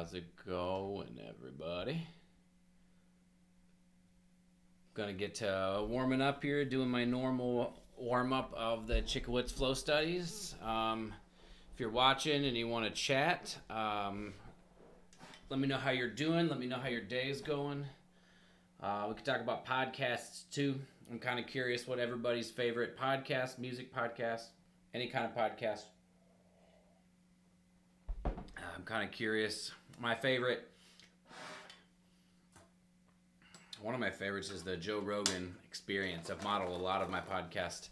How's it going, everybody? Gonna get to warming up here, doing my normal warm up of the Chickowitz Flow Studies. If you're watching and you want to chat, let me know how you're doing. Let me know how your day is going. We could talk about podcasts too. I'm kind of curious what everybody's favorite podcast, music podcast, any kind of podcast. I'm kind of curious. One of my favorites is the Joe Rogan Experience. I've modeled a lot of my podcast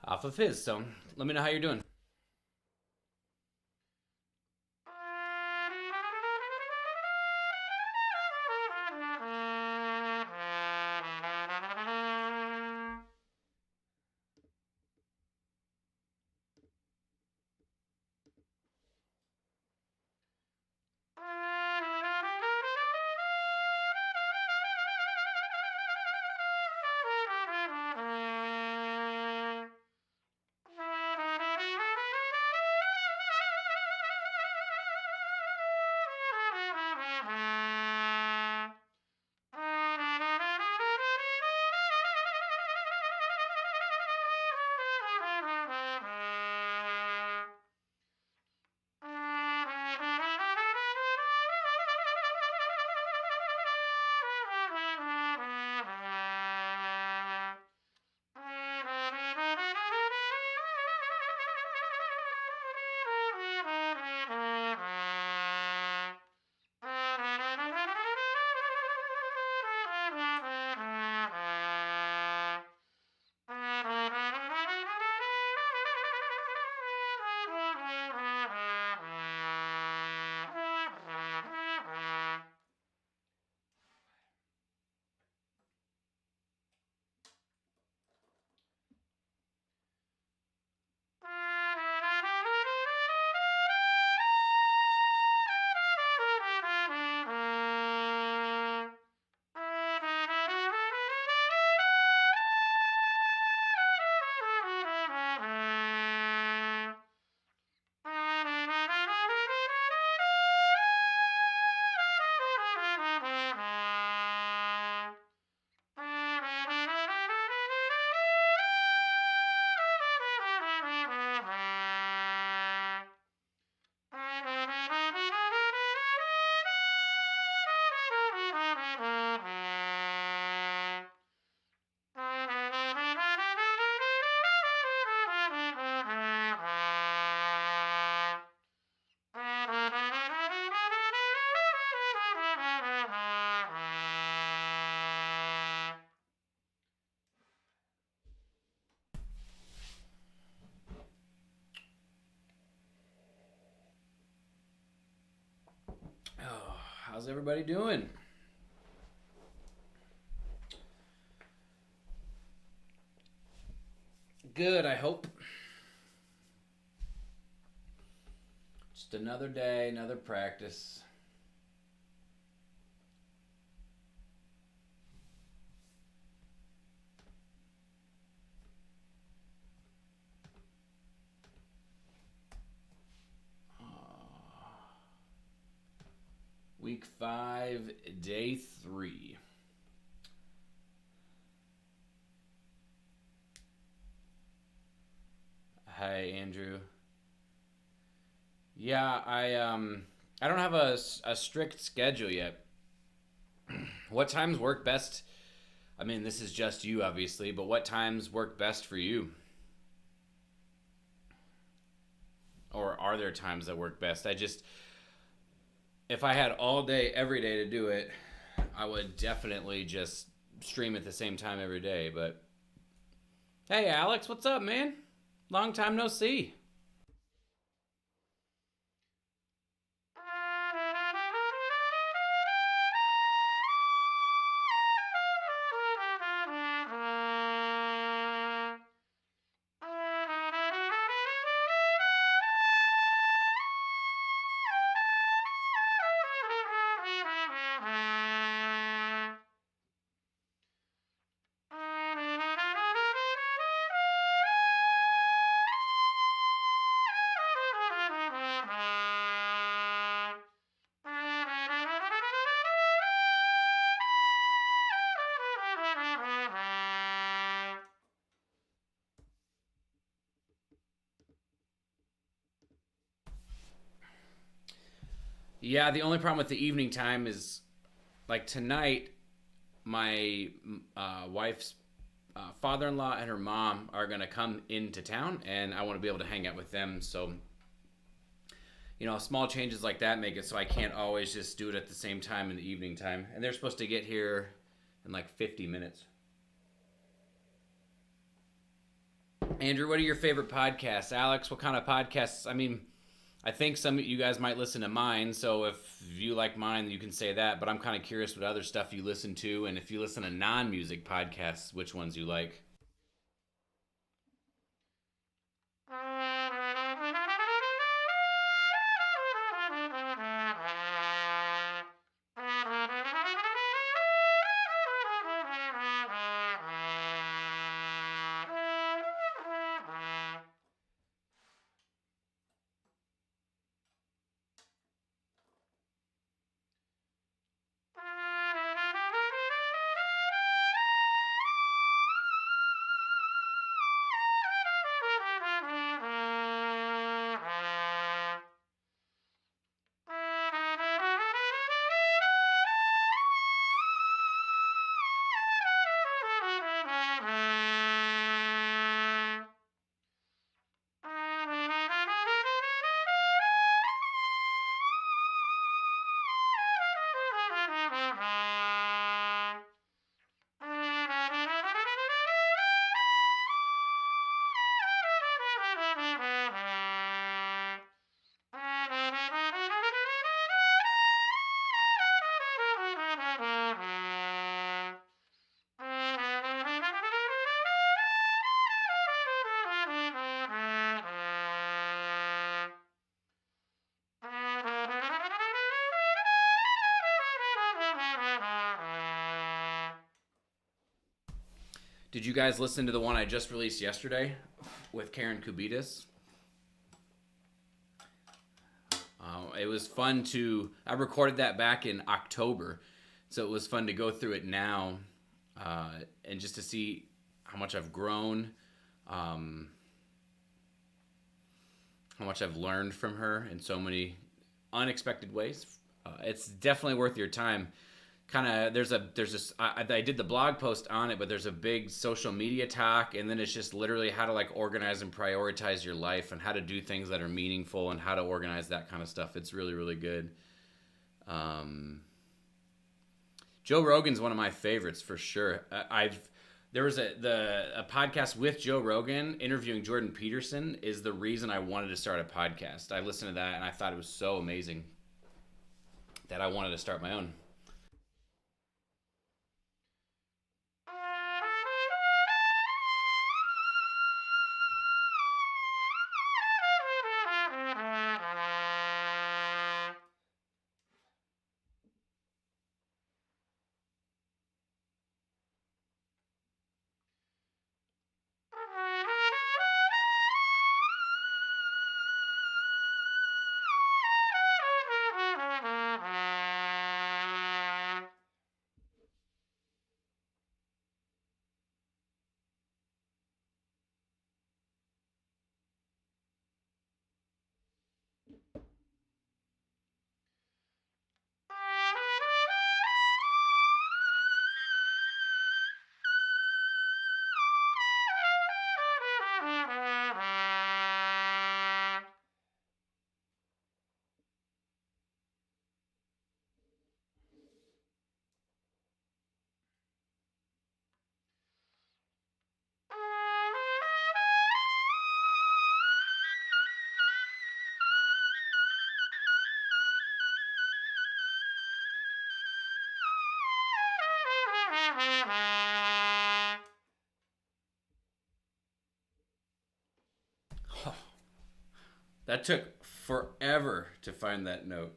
off of his, so let me know how you're doing. Oh, how's everybody doing? Good, I hope. Just another day, another practice. Week 5, day 3. Hi, Andrew. Yeah, I don't have a strict schedule yet. What times work best? I mean, this is just you, obviously, but what times work best for you? Or are there times that work best? If I had all day, every day to do it, I would definitely just stream at the same time every day. But hey, Alex, what's up, man? Long time no see. Yeah, the only problem with the evening time is like tonight, my wife's father-in-law and her mom are gonna come into town, and I want to be able to hang out with them. So, small changes like that make it so I can't always just do it at the same time in the evening time. And they're supposed to get here in like 50 minutes. Andrew, what are your favorite podcasts? Alex, what kind of podcasts? I mean, I think some of you guys might listen to mine, so if you like mine, you can say that. But I'm kind of curious what other stuff you listen to, and if you listen to non-music podcasts, which ones you like. Did you guys listen to the one I just released yesterday with Karen Kubitis? It was fun to. I recorded that back in October, so it was fun to go through it now, and just to see how much I've grown, um, how much I've learned from her in so many unexpected ways. It's definitely worth your time. Kind of there's this I did the blog post on it, but there's a big social media talk, and then it's just literally how to like organize and prioritize your life and how to do things that are meaningful and how to organize that kind of stuff. It's really really good. um, Joe Rogan's one of my favorites for sure. I've there was a podcast with Joe Rogan interviewing Jordan Peterson is the reason I wanted to start a podcast. I listened to that and I thought it was so amazing that I wanted to start my own. That took forever to find that note.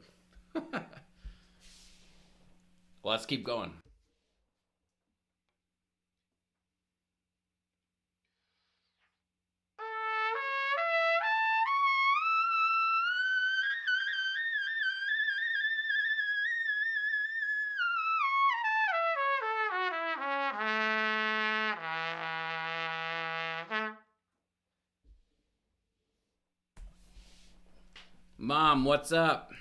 Well, let's keep going. Mom, what's up?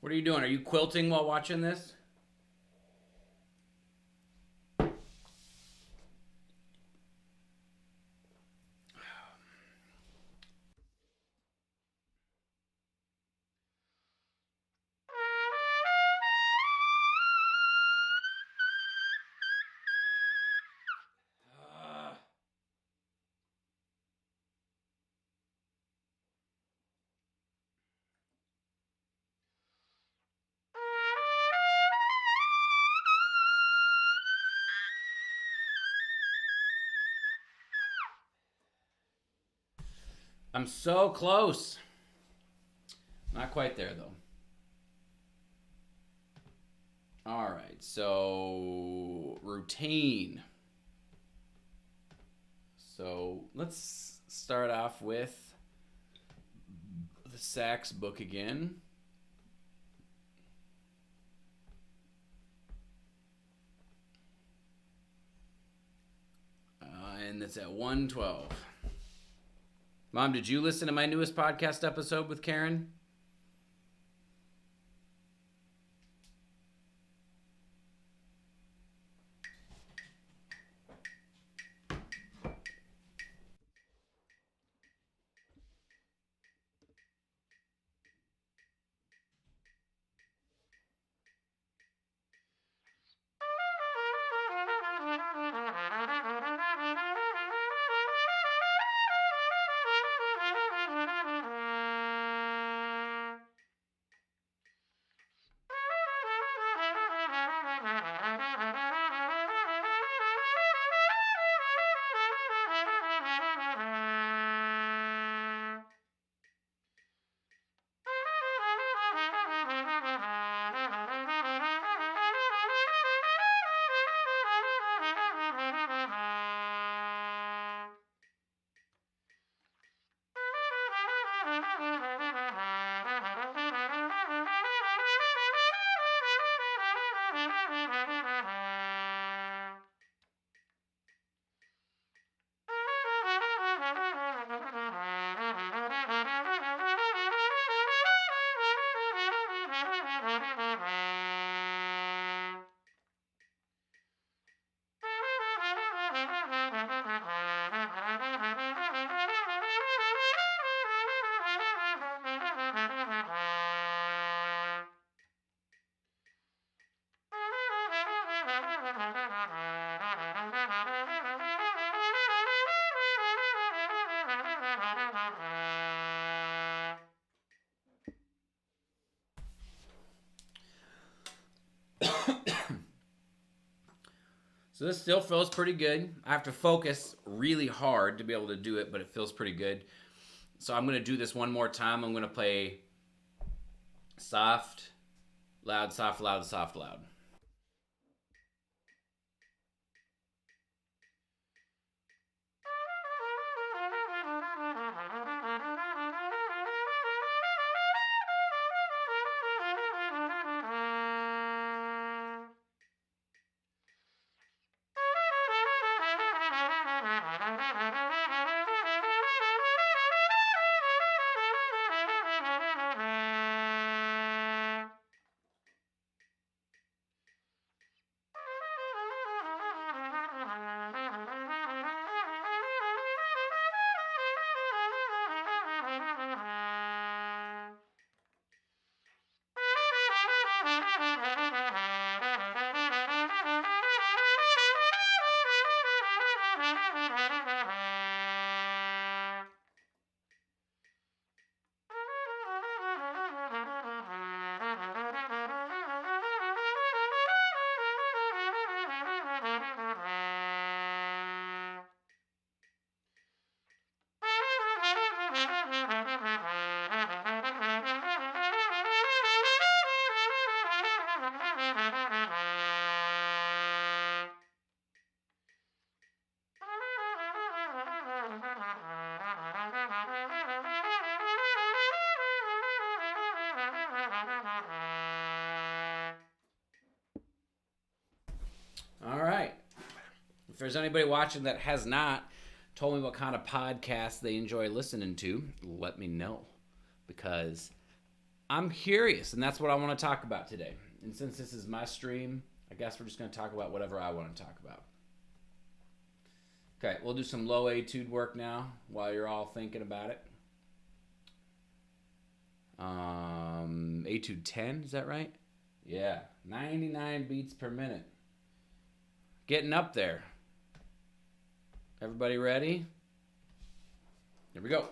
What are you doing? Are you quilting while watching this? I'm so close. Not quite there, though. All right, so routine. So let's start off with the sax book again. And it's at 112. Mom, did you listen to my newest podcast episode with Karen? So this still feels pretty good. I have to focus really hard to be able to do it, but it feels pretty good. So I'm going to do this one more time. I'm going to play soft, loud, soft, loud, soft, loud. All right. If there's anybody watching that has not told me what kind of podcast they enjoy listening to, let me know. Because I'm curious, and that's what I want to talk about today. And since this is my stream, I guess we're just going to talk about whatever I want to talk about. Okay, we'll do some low etude work now while you're all thinking about it. Etude 10, is that right? Yeah, 99 beats per minute. Getting up there. Everybody ready? Here we go.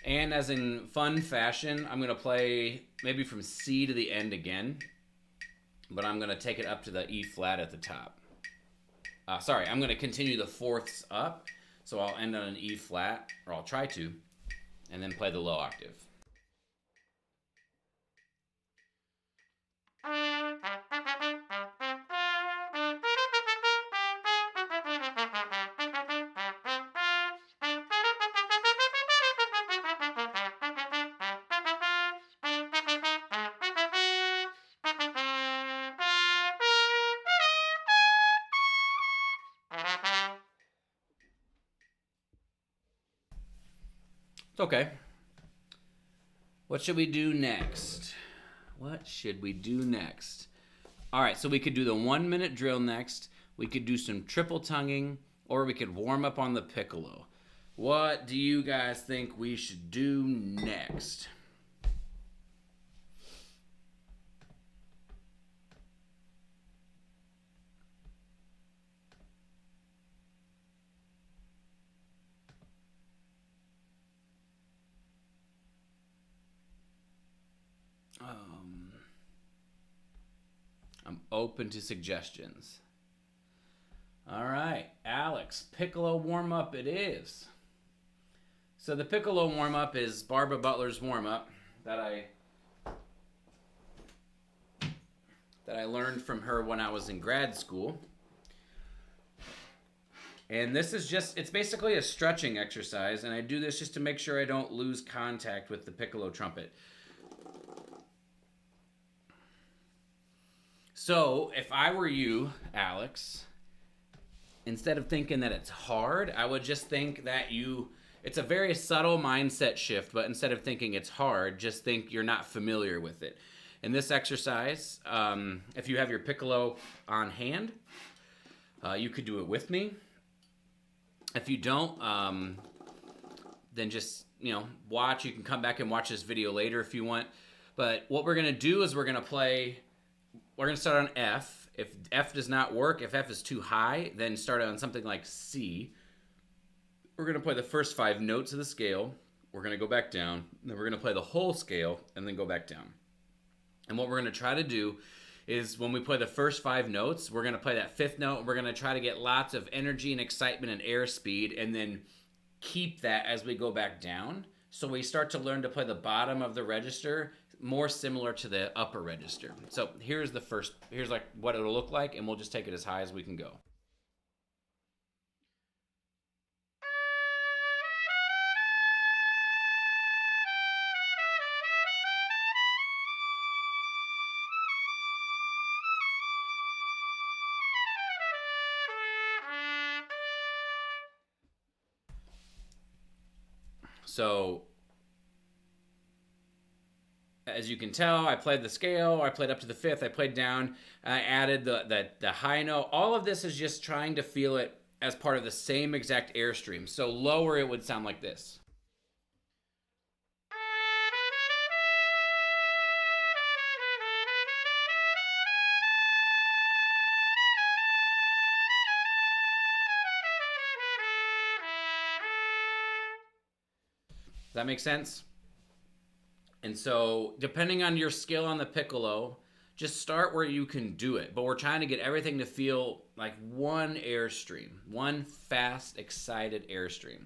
And as in fun fashion, I'm going to play maybe from C to the end again, but I'm going to take it up to the E flat at the top. Sorry, I'm going to continue the fourths up, so I'll end on an E flat, or I'll try to, and then play the low octave. It's okay. What should we do next? What should we do next? All right, so we could do the 1 minute drill next. We could do some triple tonguing, or we could warm up on the piccolo. What do you guys think we should do next? I'm open to suggestions. All right, Alex, piccolo warm up it is. So the piccolo warm up is Barbara Butler's warm up that I learned from her when I was in grad school. And this is just, it's basically a stretching exercise, and I do this just to make sure I don't lose contact with the piccolo trumpet. So, if I were you, Alex, instead of thinking that it's hard, I would just think that it's a very subtle mindset shift, but instead of thinking it's hard, just think you're not familiar with it. In this exercise, if you have your piccolo on hand, you could do it with me. If you don't, then just, watch. You can come back and watch this video later if you want. But what we're going to do is we're going to play we're going to start on F. If F does not work, if F is too high, then start on something like C. We're going to play the first 5 notes of the scale. We're going to go back down. Then we're going to play the whole scale and then go back down. And what we're going to try to do is when we play the first 5 notes, we're going to play that 5th note. We're going to try to get lots of energy and excitement and airspeed, and then keep that as we go back down. So we start to learn to play the bottom of the register more similar to the upper register. So here's like what it'll look like, and we'll just take it as high as we can go. So as you can tell, I played the scale, I played up to the 5th, I played down, I added the high note. All of this is just trying to feel it as part of the same exact airstream. So lower it would sound like this. Does that make sense? And so, depending on your skill on the piccolo, just start where you can do it. But we're trying to get everything to feel like one airstream, one fast, excited airstream.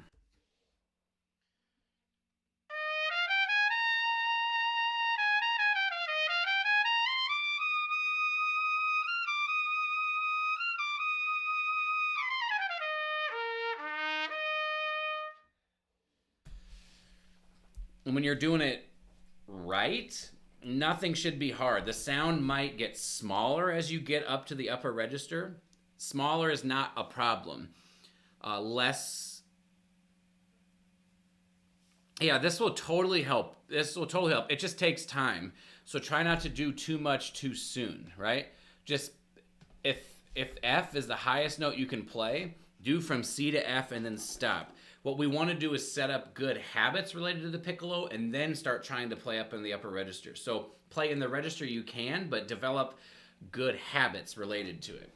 And when you're doing it right, nothing should be hard. The sound might get smaller as you get up to the upper register. Smaller is not a problem. Less. Yeah, this will totally help. This will totally help. It just takes time. So try not to do too much too soon, right? Just if if F is the highest note you can play, do from C to F and then stop. What we want to do is set up good habits related to the piccolo and then start trying to play up in the upper register. So play in the register you can, but develop good habits related to it.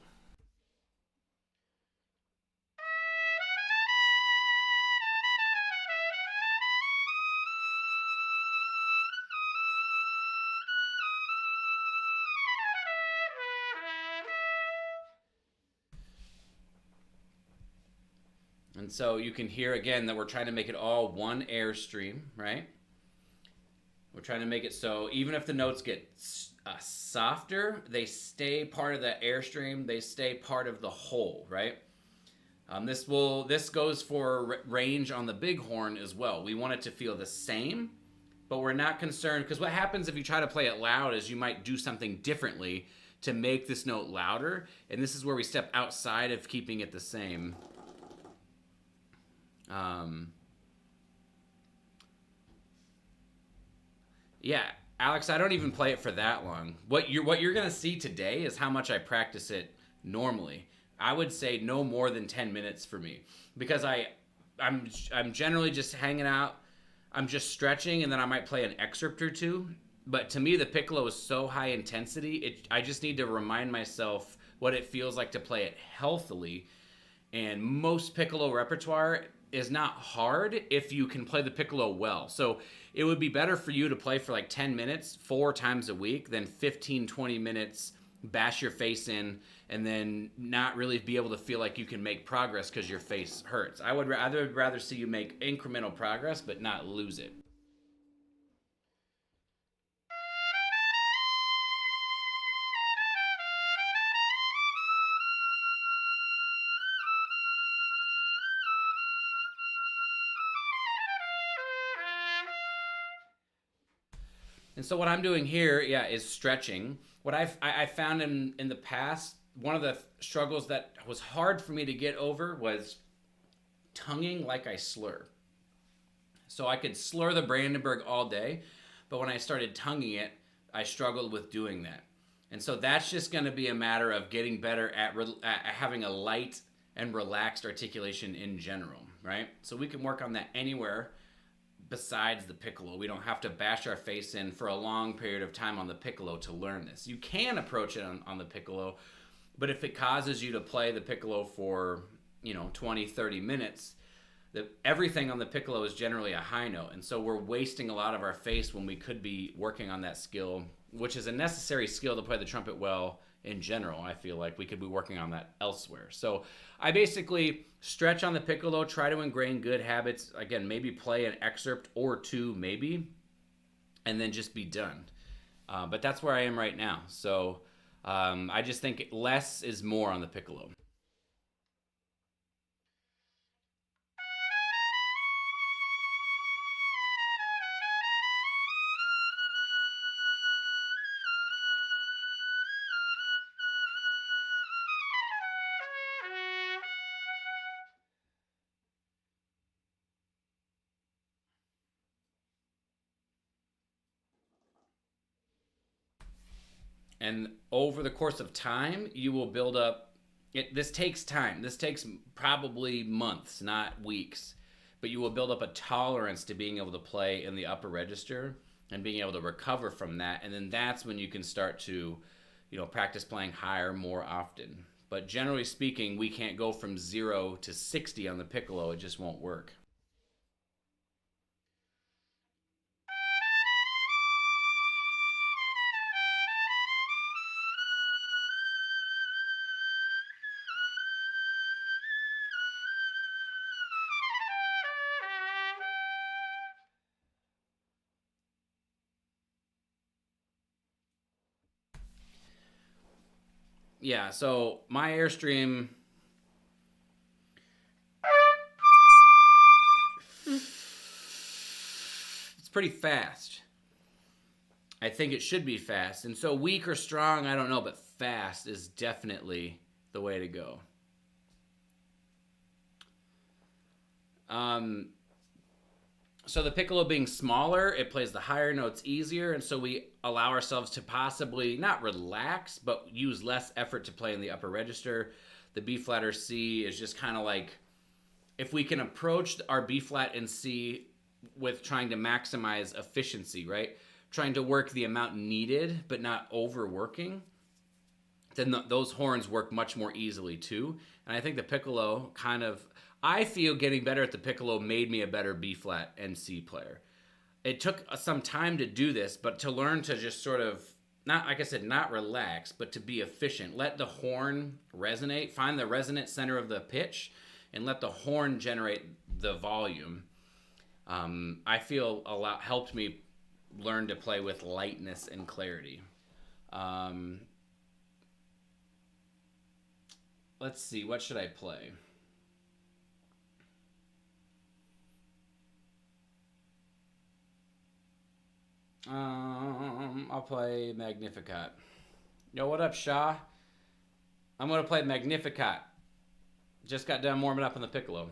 And so you can hear again that we're trying to make it all one airstream, right? We're trying to make it so even if the notes get softer, they stay part of the airstream. They stay part of the whole, right? This goes for range on the bighorn as well. We want it to feel the same, but we're not concerned because what happens if you try to play it loud is you might do something differently to make this note louder, and this is where we step outside of keeping it the same. Yeah, Alex, I don't even play it for that long. What you're gonna see today is how much I practice it normally. I would say no more than 10 minutes for me because I'm generally just hanging out. I'm just stretching and then I might play an excerpt or two. But to me, the piccolo is so high intensity. I just need to remind myself what it feels like to play it healthily. And most piccolo repertoire is not hard if you can play the piccolo well. So it would be better for you to play for like 10 minutes 4 times a week than 15, 20 minutes, bash your face in, and then not really be able to feel like you can make progress because your face hurts. I would rather see you make incremental progress but not lose it. And so what I'm doing here, yeah, is stretching. What I found in the past, one of the struggles that was hard for me to get over was tonguing like I slur. So I could slur the Brandenburg all day, but when I started tonguing it, I struggled with doing that. And so that's just going to be a matter of getting better at having a light and relaxed articulation in general, right? So we can work on that anywhere, besides the piccolo. We don't have to bash our face in for a long period of time on the piccolo to learn this. You can approach it on the piccolo, but if it causes you to play the piccolo for, 20, 30 minutes, everything on the piccolo is generally a high note. And so we're wasting a lot of our face when we could be working on that skill, which is a necessary skill to play the trumpet well in general. I feel like we could be working on that elsewhere. So I basically stretch on the piccolo, try to ingrain good habits. Again, maybe play an excerpt or two, maybe, and then just be done. But that's where I am right now. So I just think less is more on the piccolo. And over the course of time, you will build up. This takes time. This takes probably months, not weeks. But you will build up a tolerance to being able to play in the upper register and being able to recover from that. And then that's when you can start to, practice playing higher more often. But generally speaking, we can't go from 0 to 60 on the piccolo. It just won't work. Yeah, so my Airstream, it's pretty fast. I think it should be fast. And so weak or strong, I don't know, but fast is definitely the way to go. So the piccolo being smaller, it plays the higher notes easier, and so we allow ourselves to possibly not relax, but use less effort to play in the upper register. The B flat or C is just kind of like, if we can approach our B flat and C with trying to maximize efficiency, right? Trying to work the amount needed, but not overworking, then those horns work much more easily too. And I think the piccolo I feel getting better at the piccolo made me a better B flat and C player. It took some time to do this, but to learn to just sort of, not, like I said, not relax, but to be efficient. Let the horn resonate, find the resonant center of the pitch, and let the horn generate the volume. I feel a lot helped me learn to play with lightness and clarity. Let's see, what should I play? I'll play Magnificat. Yo, what up, Shaw? I'm gonna play Magnificat. Just got done warming up on the piccolo.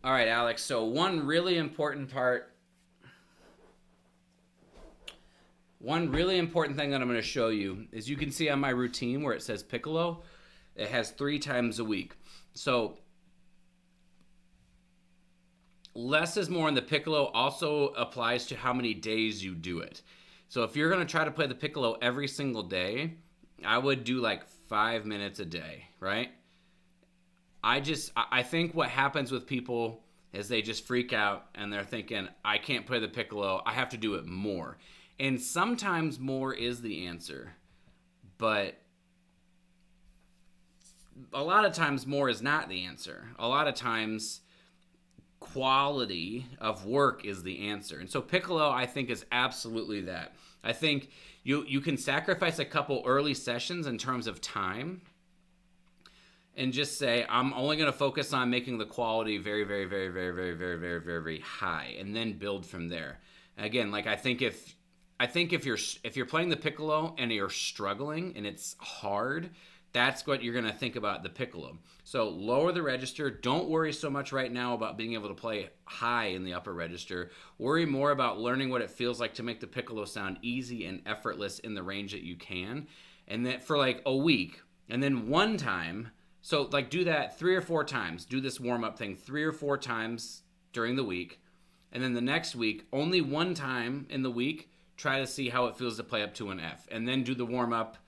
All right, Alex. So one really important thing that I'm going to show you is, you can see on my routine where it says piccolo, it has 3 times a week. So less is more in the piccolo also applies to how many days you do it. So if you're going to try to play the piccolo every single day, I would do like 5 minutes a day, right? I think what happens with people is they just freak out and they're thinking, I can't play the piccolo, I have to do it more. And sometimes more is the answer, but a lot of times more is not the answer. A lot of times quality of work is the answer. And so piccolo, I think, is absolutely that. I think you can sacrifice a couple early sessions in terms of time and just say, I'm only going to focus on making the quality very, very, very, very, very, very, very, very, very high, and then build from there. Again, like I think if you're playing the piccolo and you're struggling and it's hard, that's what you're going to think about the piccolo. So lower the register. Don't worry so much right now about being able to play high in the upper register. Worry more about learning what it feels like to make the piccolo sound easy and effortless in the range that you can. And then for like a week, and then one time, so like do that 3 or 4 times. Do this warm-up thing 3 or 4 times during the week. And then the next week, only one time in the week, try to see how it feels to play up to an F. And then do the warm-up,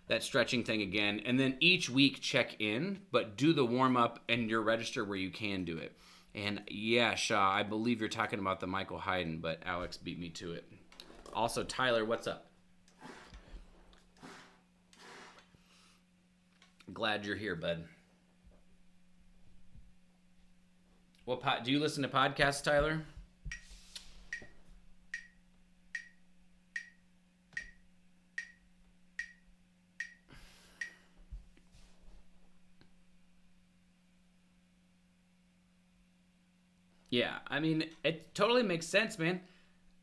that stretching thing again. And then each week check in, but do the warm-up and your register where you can do it. And yeah, Shaw, I believe you're talking about the Michael Hayden, but Alex beat me to it. Also, Tyler, what's up? Glad you're here, bud. Do you listen to podcasts, Tyler? Yeah, I mean, it totally makes sense, man.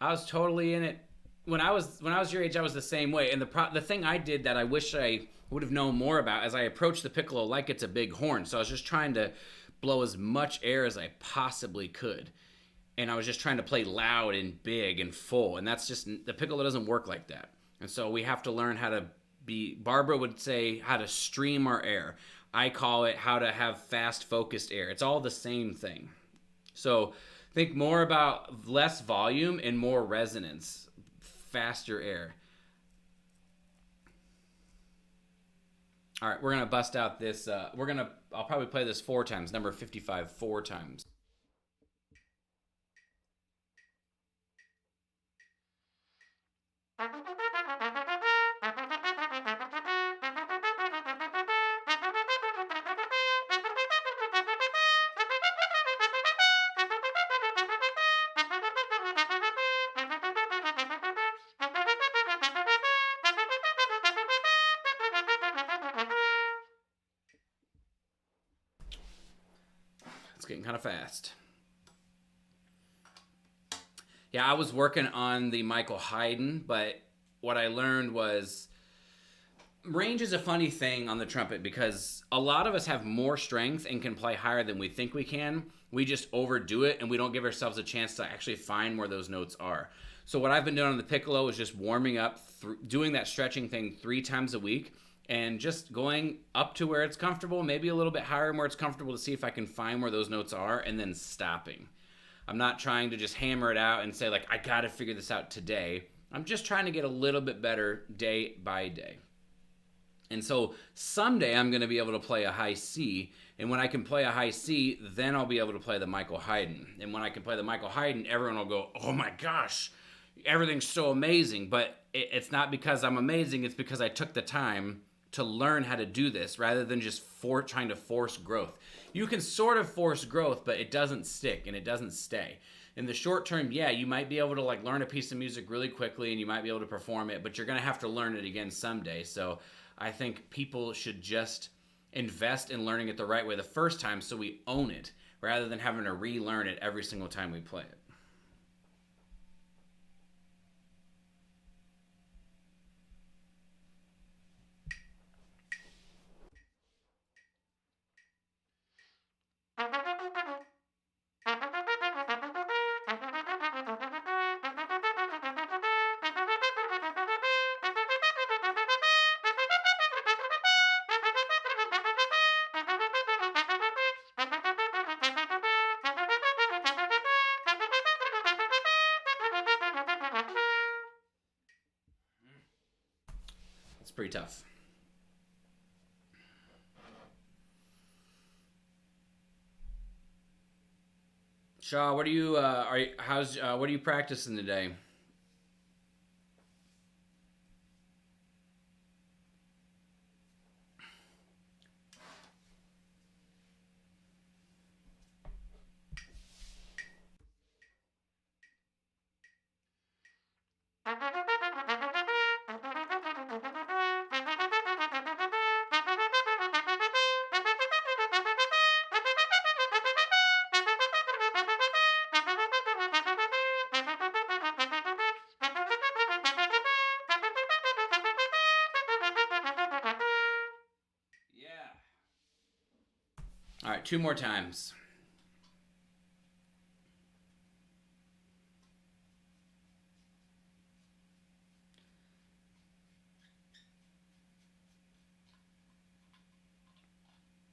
I was totally in it when I was your age. I was the same way. And the thing I did that I wish I would have known more about as I approached the piccolo like it's a big horn. So I was just trying to blow as much air as I possibly could, and I was just trying to play loud and big and full. And that's just the piccolo doesn't work like that. And so we have to learn how to be. Barbara would say how to stream our air. I call it how to have fast, focused air. It's all the same thing. So think more about less volume and more resonance, faster air. All right, we're going to bust out this. I'll probably play this 4 times, number 55, 4 times. It's getting kind of fast. Yeah, I was working on the Michael Hayden, but what I learned was range is a funny thing on the trumpet because a lot of us have more strength and can play higher than we think we can. We just overdo it and we don't give ourselves a chance to actually find where those notes are. So what I've been doing on the piccolo is just warming up, doing that stretching thing 3 times a week, and just going up to where it's comfortable, maybe a little bit higher where it's comfortable to see if I can find where those notes are, and then stopping. I'm not trying to just hammer it out and say, like, I got to figure this out today. I'm just trying to get a little bit better day by day. And so someday I'm going to be able to play a high C. And when I can play a high C, then I'll be able to play the Michael Hayden. And when I can play the Michael Hayden, everyone will go, oh my gosh, everything's so amazing. But it's not because I'm amazing. It's because I took the time to learn how to do this rather than just trying to force growth. You can sort of force growth, but it doesn't stick and it doesn't stay. In the short term, yeah, you might be able to like learn a piece of music really quickly and you might be able to perform it, but you're going to have to learn it again someday. So I think people should just invest in learning it the right way the first time so we own it rather than having to relearn it every single time we play it. It's pretty tough. Shaw, what what are you practicing today? Yeah. All right, two more times.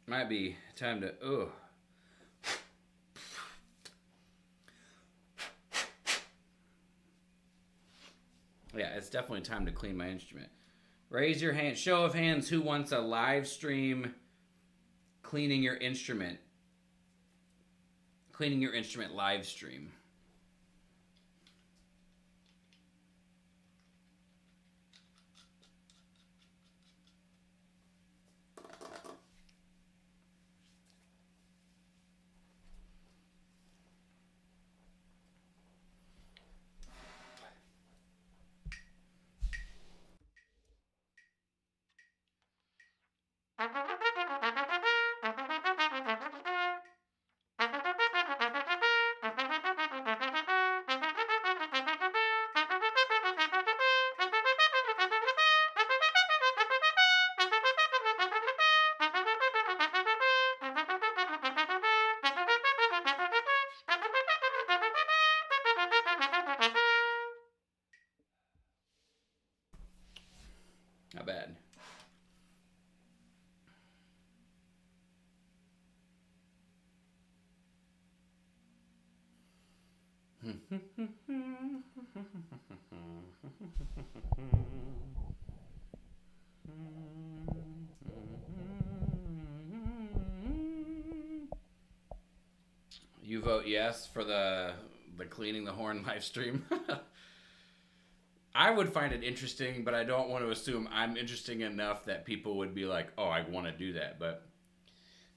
Might be time to. Oh. Yeah, it's definitely time to clean my instrument. Raise your hand. Show of hands. Who wants a live stream cleaning your instrument? Cleaning your instrument live stream. Not bad. You vote yes for the cleaning the horn live stream. I would find it interesting, but I don't want to assume I'm interesting enough that people would be like, "Oh, I want to do that." But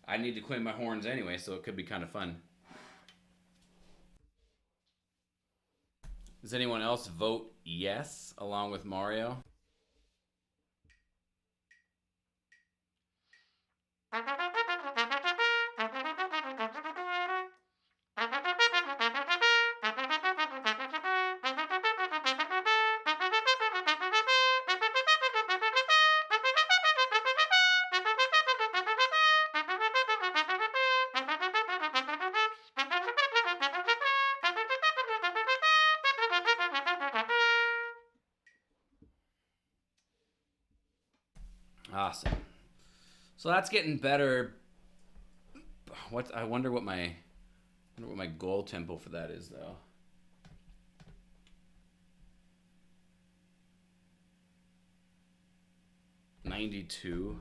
I need to clean my horns anyway, so it could be kind of fun. Does anyone else vote yes along with Mario? Awesome. So that's getting better. What I wonder what my goal tempo for that is though. 92.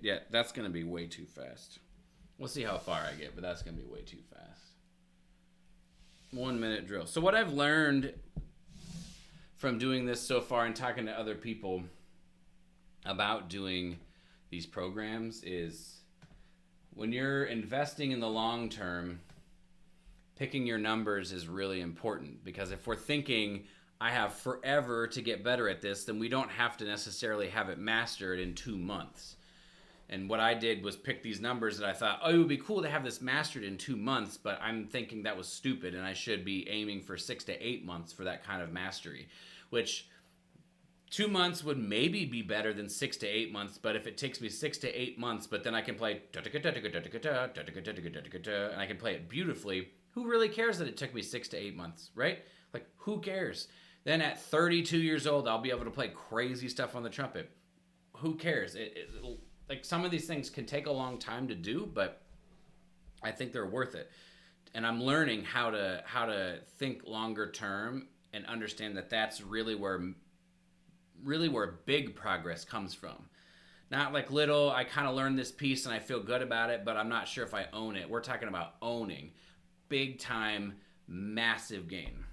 Yeah, that's gonna be way too fast. We'll see how far I get, but that's gonna be way too fast. 1 minute drill. So what I've learned from doing this so far and talking to other people about doing these programs is when you're investing in the long term, picking your numbers is really important, because if we're thinking I have forever to get better at this, then we don't have to necessarily have it mastered in 2 months. And what I did was pick these numbers that I thought, oh, it would be cool to have this mastered in 2 months, but I'm thinking that was stupid and I should be aiming for 6 to 8 months for that kind of mastery, which 2 months would maybe be better than 6 to 8 months, but if it takes me 6 to 8 months, but then I can play and I can play it beautifully, who really cares that it took me 6 to 8 months, right? Like, who cares? Then at 32 years old, I'll be able to play crazy stuff on the trumpet. Who cares? Like, some of these things can take a long time to do, but I think they're worth it. And I'm learning how to think longer term and understand that that's really where big progress comes from. Not like little, I kind of learned this piece and I feel good about it, but I'm not sure if I own it. We're talking about owning. Big time, massive gain.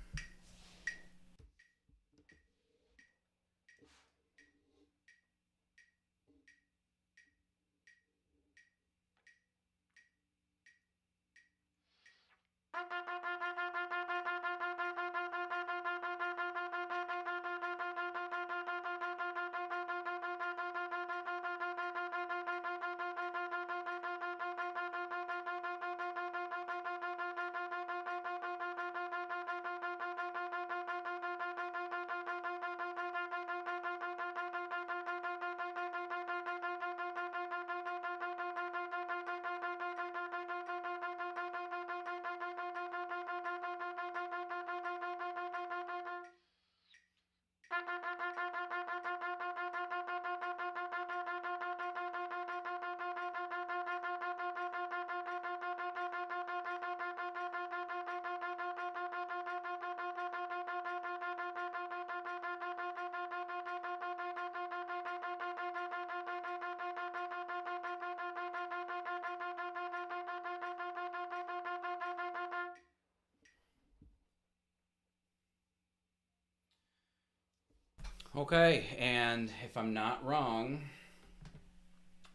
Okay, and if I'm not wrong,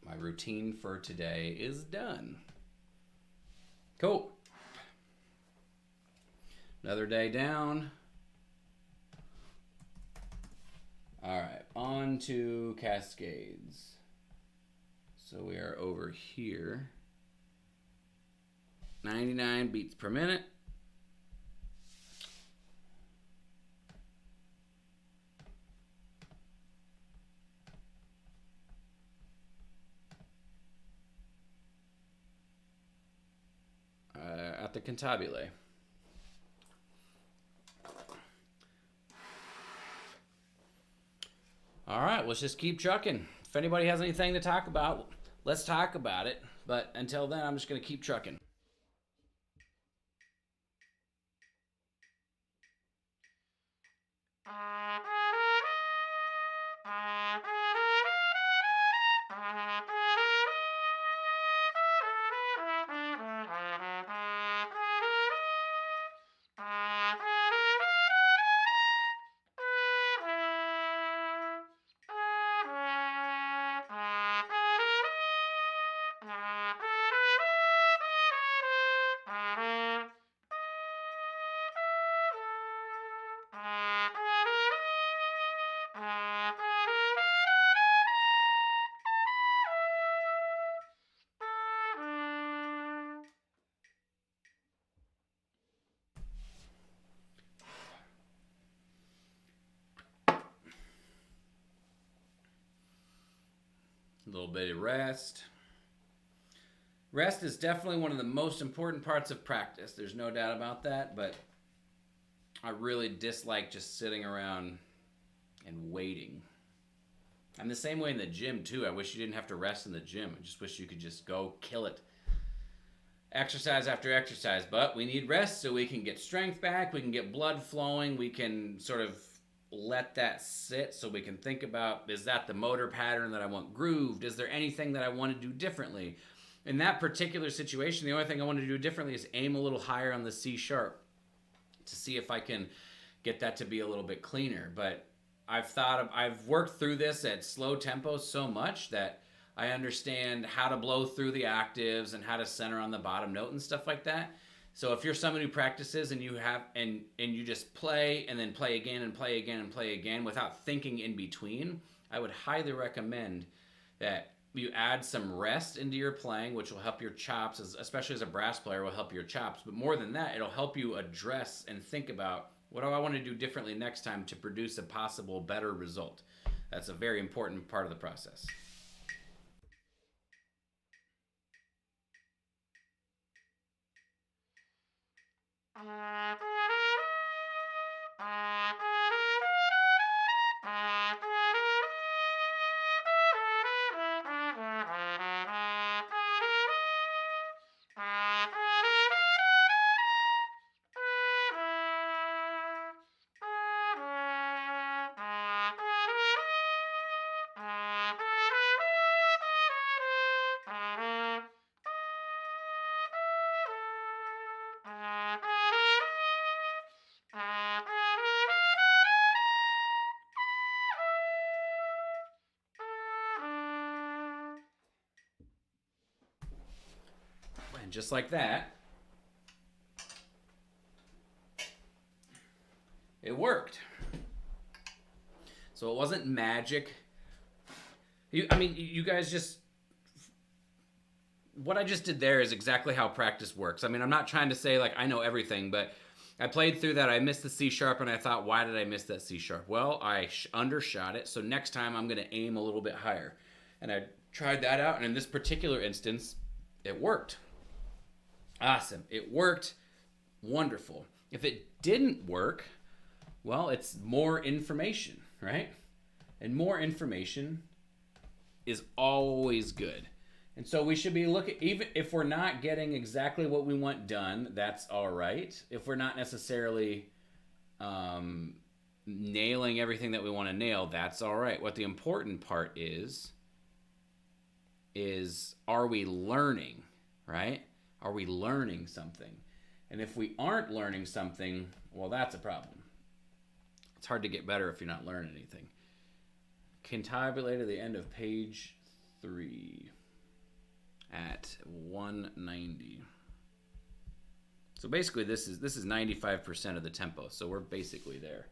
my routine for today is done. Cool. Another day down. All right, on to Cascades. So we are over here. 99 beats per minute. At the Cantabile. All right, let's just keep trucking. If anybody has anything to talk about, let's talk about it. But until then, I'm just going to keep trucking. A little bit of rest. Rest is definitely one of the most important parts of practice. There's no doubt about that, but I really dislike just sitting around and waiting. I'm the same way in the gym too. I wish you didn't have to rest in the gym. I just wish you could just go kill it. Exercise after exercise, but we need rest so we can get strength back, we can get blood flowing, we can sort of let that sit so we can think about, is that the motor pattern that I want grooved? Is there anything that I want to do differently? In that particular situation, the only thing I want to do differently is aim a little higher on the C sharp to see if I can get that to be a little bit cleaner. But I've worked through this at slow tempo so much that I understand how to blow through the octaves and how to center on the bottom note and stuff like that. So if you're someone who practices and you just play and then play again and play again and play again without thinking in between, I would highly recommend that you add some rest into your playing, which will help your chops, especially as a brass player, will help your chops. But more than that, it'll help you address and think about, what do I want to do differently next time to produce a possible better result. That's a very important part of the process. And just like that, it worked. So it wasn't magic. You guys just, what I just did there is exactly how practice works. I mean, I'm not trying to say like I know everything, but I played through that. I missed the C sharp, and I thought, why did I miss that C sharp? Well, I undershot it, so next time I'm going to aim a little bit higher. And I tried that out, and in this particular instance, it worked. Awesome. It worked. Wonderful. If it didn't work, well, it's more information, right? And more information is always good. And so we should be looking, even if we're not getting exactly what we want done, that's all right. If we're not necessarily nailing everything that we want to nail, that's all right. What the important part is are we learning, right? Are we learning something? And if we aren't learning something, well, that's a problem. It's hard to get better if you're not learning anything. Contabulate at the end of page 3 at 190. So basically this is 95% of the tempo. So we're basically there.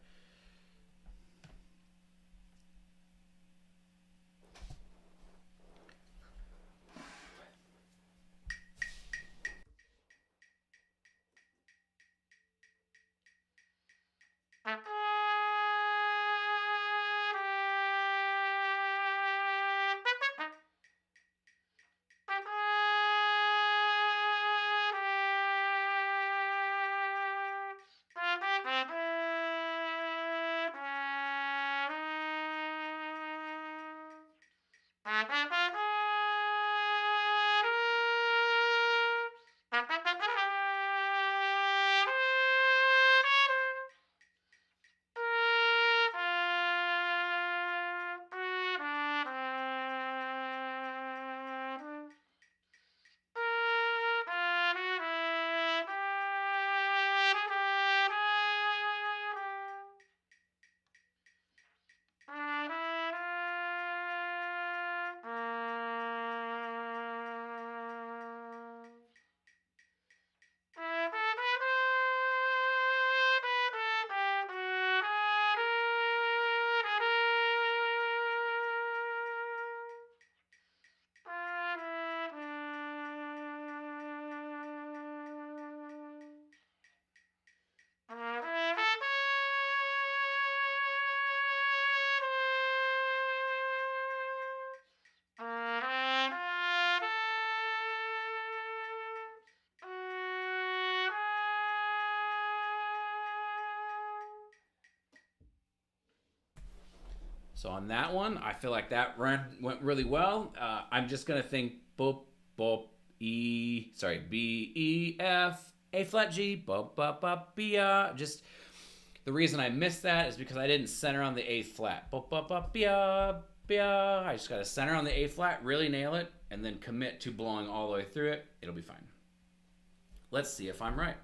So on that one, I feel like that went really well. I'm just gonna think boop boop B E F A flat G boop boop boop B. Just the reason I missed that is because I didn't center on the A flat. Boop boop boop B. I just gotta center on the A flat, really nail it, and then commit to blowing all the way through it. It'll be fine. Let's see if I'm right.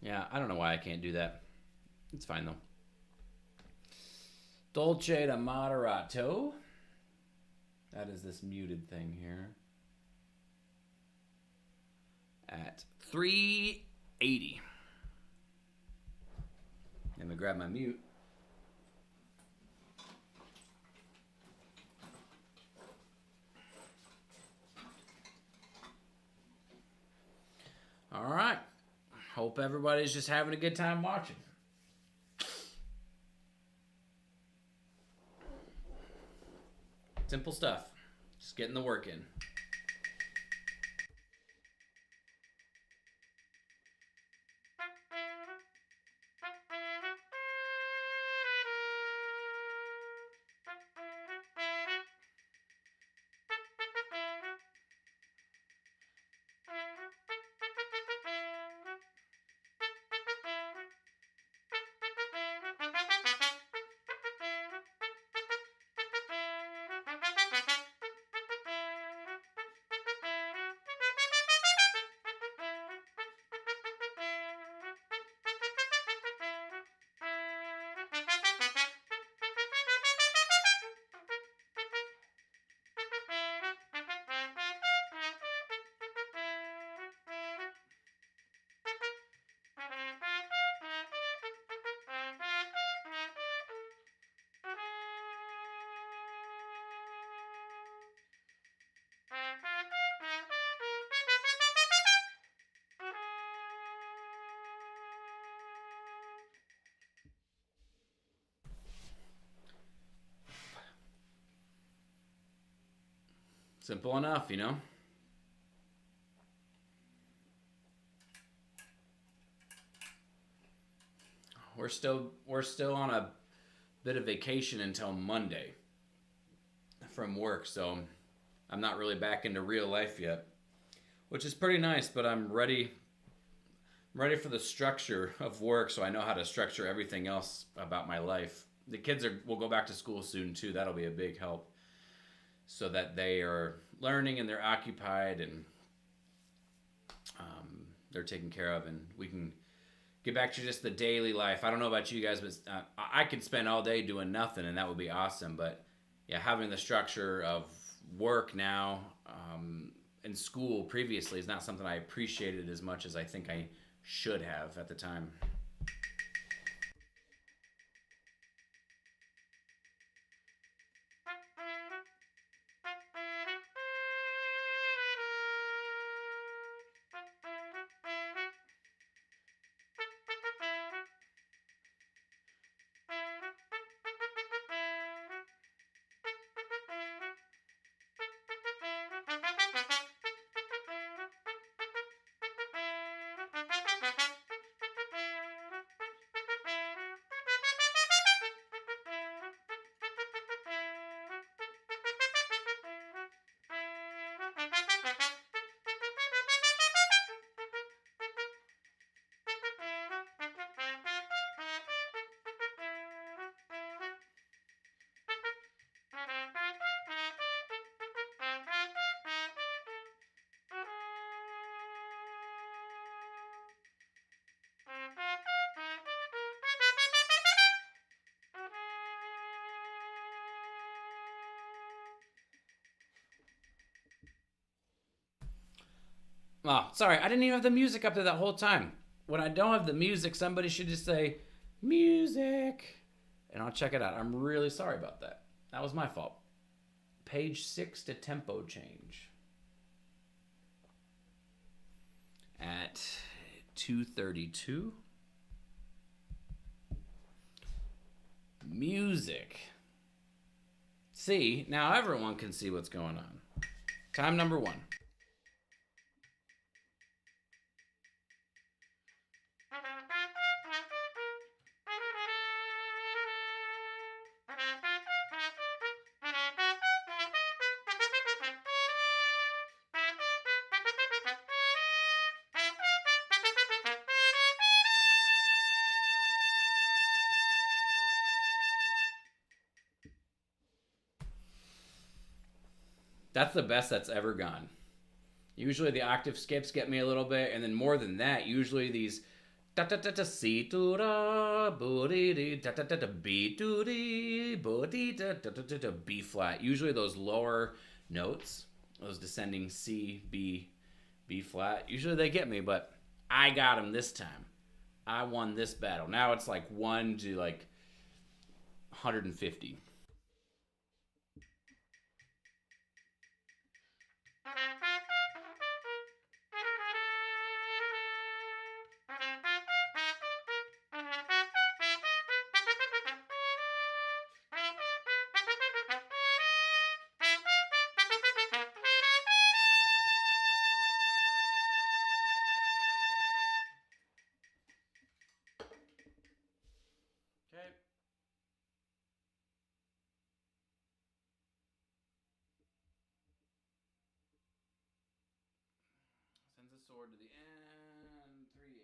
Yeah, I don't know why I can't do that. It's fine though. Dolce to moderato. That is this muted thing here. At 380. Let me grab my mute. All right. Hope everybody's just having a good time watching. Simple stuff. Just getting the work in. Simple enough, you know? We're still on a bit of vacation until Monday from work, so I'm not really back into real life yet, which is pretty nice, but I'm ready for the structure of work so I know how to structure everything else about my life. The kids will go back to school soon too. That'll be a big help so that they are learning and they're occupied and they're taken care of and we can get back to just the daily life. I don't know about you guys, but I could spend all day doing nothing and that would be awesome. But yeah, having the structure of work now in school previously is not something I appreciated as much as I think I should have at the time. Oh, sorry, I didn't even have the music up there that whole time. When I don't have the music, somebody should just say, music, and I'll check it out. I'm really sorry about that. That was my fault. Page 6 to tempo change. At 232. Music. See, now everyone can see what's going on. Time number 1. That's the best that's ever gone. Usually the octave skips get me a little bit, and then more than that, usually these Da da da da si do da bo dee dee da da da da B do dee bo dee da da da da B flat. Usually those lower notes, those descending C B flat. Usually they get me, but I got them this time. I won this battle. Now it's like 1 to like 150. Okay. Sends a sword to the end. 380.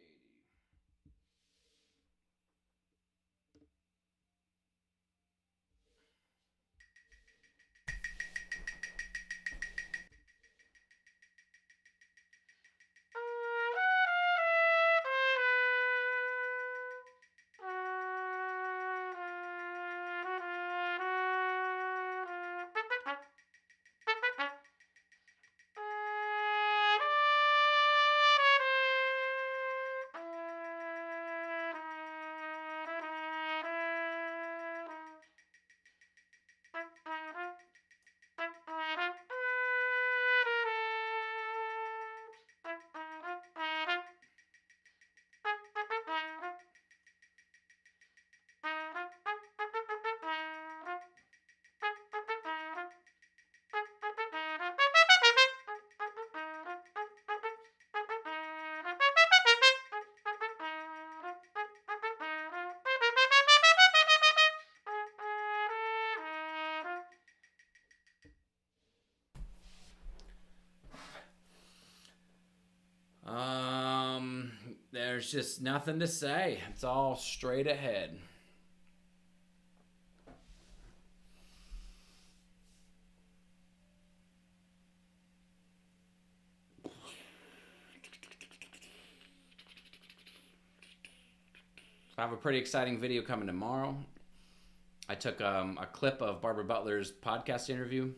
There's just nothing to say. It's all straight ahead. I have a pretty exciting video coming tomorrow. I took a clip of Barbara Butler's podcast interview,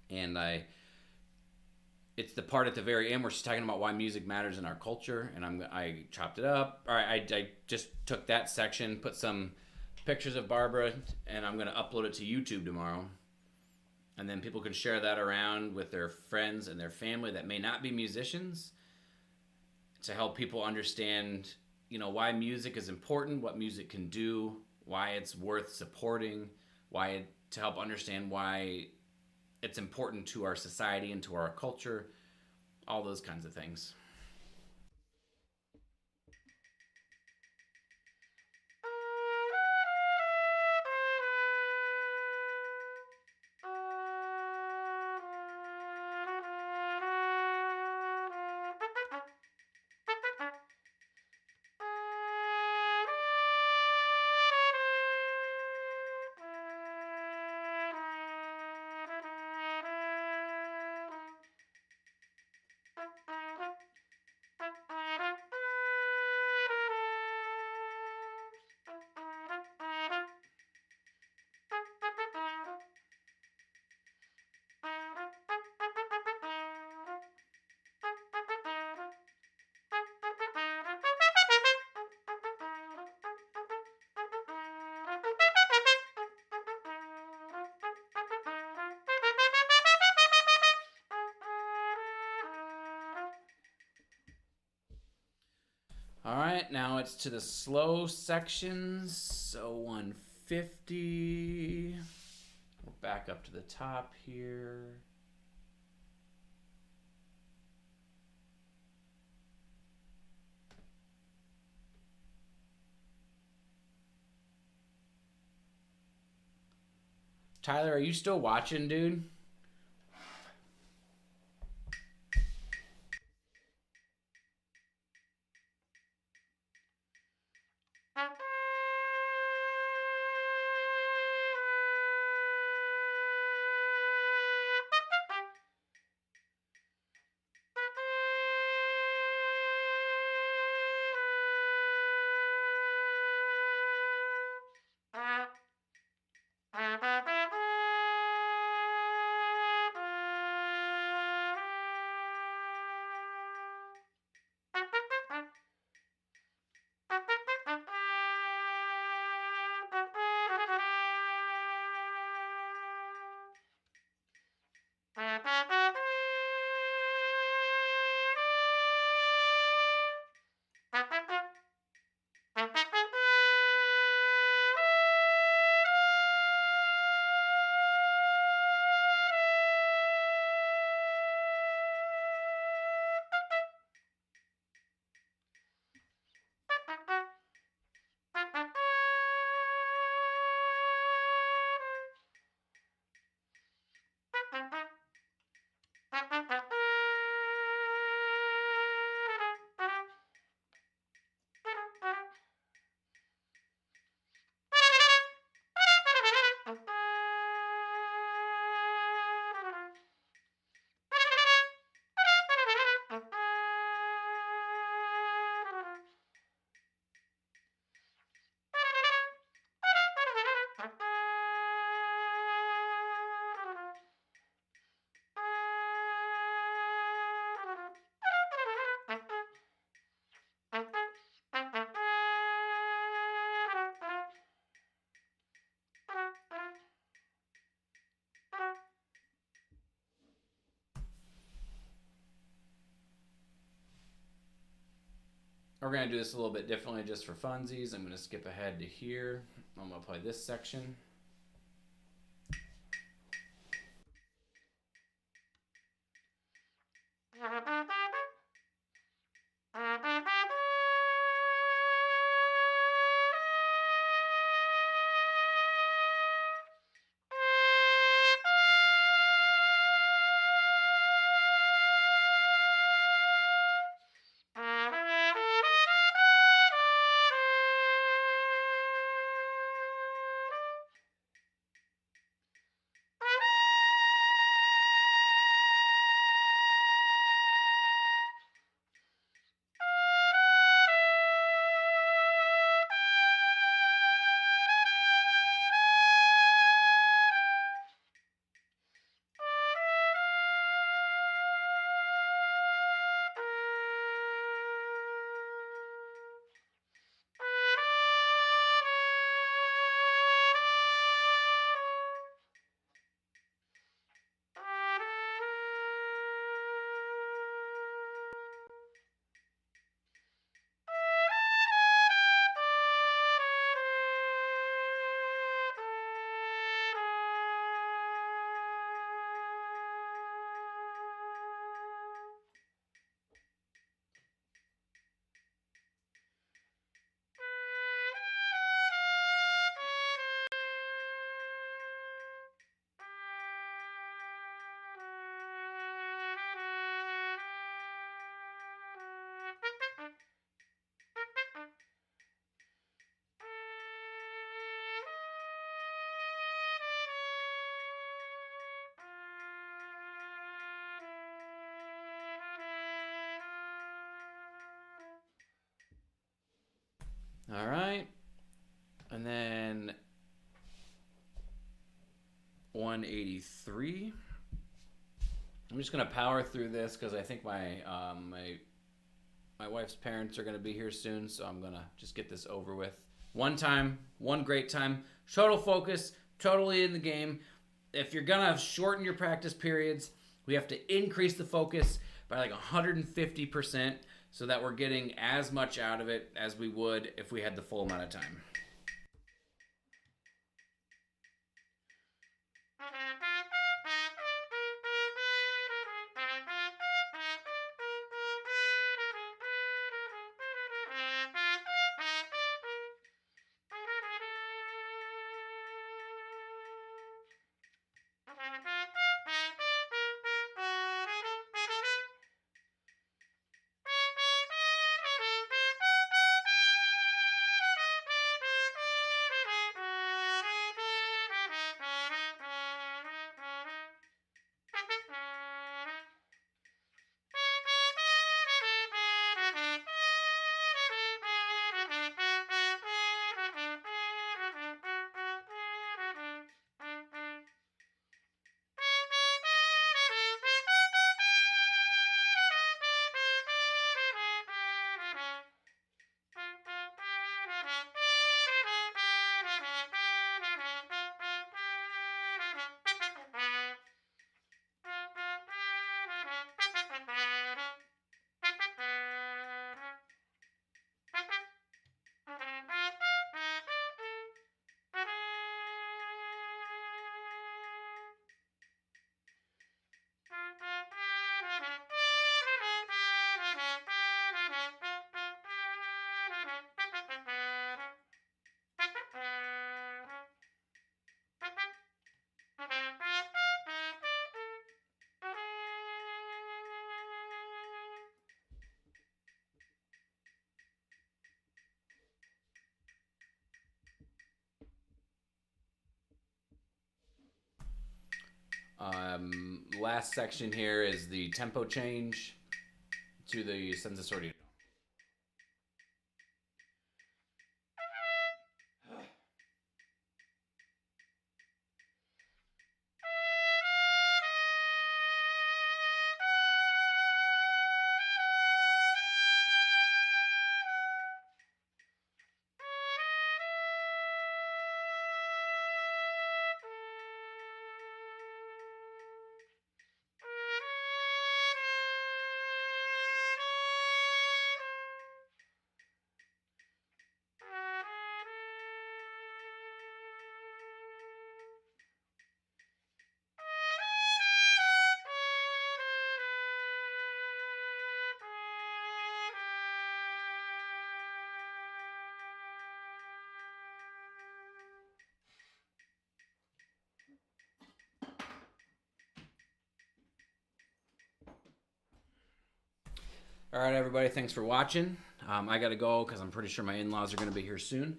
and it's the part at the very end where she's talking about why music matters in our culture, and I chopped it up. All right, I just took that section, put some pictures of Barbara, and I'm gonna upload it to YouTube tomorrow, and then people can share that around with their friends and their family that may not be musicians, to help people understand, why music is important, what music can do, why it's worth supporting, to help understand why it's important to our society and to our culture, all those kinds of things. All right, now it's to the slow sections. So 150. We're back up to the top here. Tyler, are you still watching, dude? We're going to do this a little bit differently just for funsies. I'm going to skip ahead to here. I'm going to play this section. All right. And then 183. I'm just going to power through this because I think my wife's parents are going to be here soon, so I'm going to just get this over with. One time, one great time, total focus, totally in the game. If you're going to shorten your practice periods, we have to increase the focus by like 150% so that we're getting as much out of it as we would if we had the full amount of time. Last section here is the tempo change to the senza sortito. All right, everybody. Thanks for watching. I got to go because I'm pretty sure my in-laws are going to be here soon.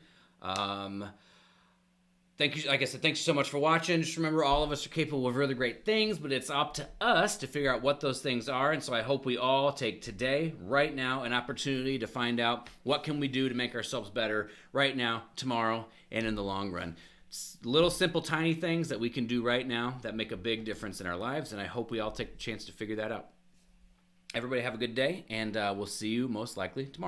Thank you. Like I said, thanks so much for watching. Just remember, all of us are capable of really great things, but it's up to us to figure out what those things are. And so I hope we all take today, right now, an opportunity to find out what can we do to make ourselves better right now, tomorrow, and in the long run. It's little simple, tiny things that we can do right now that make a big difference in our lives. And I hope we all take the chance to figure that out. Everybody have a good day, and we'll see you most likely tomorrow.